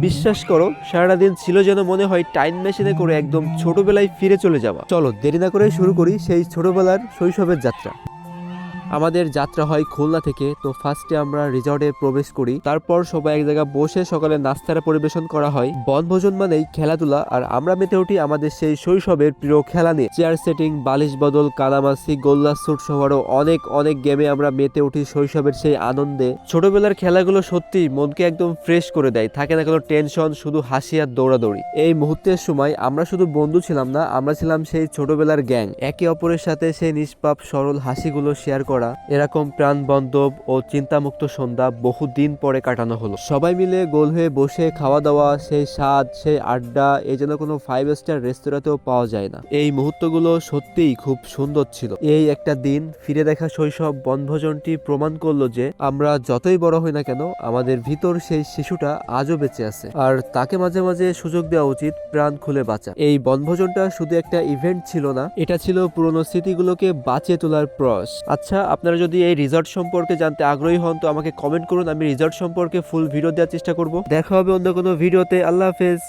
বিশ্বাস করো, সারাটা দিন ছিল যেন মনে হয় টাইম মেশিনে করে একদম ছোটবেলায় ফিরে চলে যাওয়া। চলো দেরি না করে শুরু করি সেই ছোটবেলার শৈশবের যাত্রা। আমাদের যাত্রা হয় খুলনা থেকে। তো ফার্স্টে আমরা রিসর্টে প্রবেশ করি, তারপর সবাই এক জায়গায় বসে সকালে নাস্তাটা পরিবেশন করা হয়। বনভোজন মানেই খেলাধুলা, আর আমরা মেতে উঠি আমাদের সেই শৈশবের প্রিয় খেলা নিয়ে। চেয়ার সেটিং, বালিশ বদল, কানামাসি, গোল্লা স্যুট সহ আরো অনেক অনেক গেমে আমরা মেতে উঠি শৈশবের সেই আনন্দে। ছোটবেলার খেলাগুলো সত্যি মনকে একদম ফ্রেশ করে দেয়, থাকে না কোনো টেনশন, শুধু হাসি আর দৌড়াদৌড়ি। এই মুহূর্তের সময় আমরা শুধু বন্ধু ছিলাম না, আমরা ছিলাম সেই ছোটবেলার গ্যাং। একে অপরের সাথে সেই নিষ্পাপ সরল হাসিগুলো শেয়ার করা, এরকম প্রাণবন্ধব ও চিন্তামুক্ত সন্ধ্যা বহুদিন পরে কাটানো হলো। সবাই মিলে গোল হয়ে বসে খাওয়া দাওয়া, সেই স্বাদ, সেই আড্ডা এই যেন কোনো 5 স্টার রেস্তোরাঁতেও পাওয়া যায় না। এই মুহূর্তগুলো সত্যিই খুব সুন্দর ছিল। এই একটা দিন ফিরে দেখা শৈশব বনভোজনটি প্রমাণ করলো যে আমরা যতই বড় হই না কেন, আমাদের ভিতর সেই শিশুটা আজও বেঁচে আছে, আর তাকে মাঝে মাঝে সুযোগ দেওয়া উচিত প্রাণ খুলে বাঁচা। এই বনভোজনটা শুধু একটা ইভেন্ট ছিল না, এটা ছিল পুরনো স্মৃতিগুলোকে বাঁচিয়ে তোলার প্রয়াস। আচ্ছা, আপনারা যদি এই রিসর্ট সম্পর্কে জানতে আগ্রহী হন তো আমাকে কমেন্ট করুন, আমি রিসর্ট সম্পর্কে ফুল ভিডিও দেওয়ার চেষ্টা করব। দেখা হবে অন্য কোনো ভিডিওতে। আল্লাহ হাফেজ।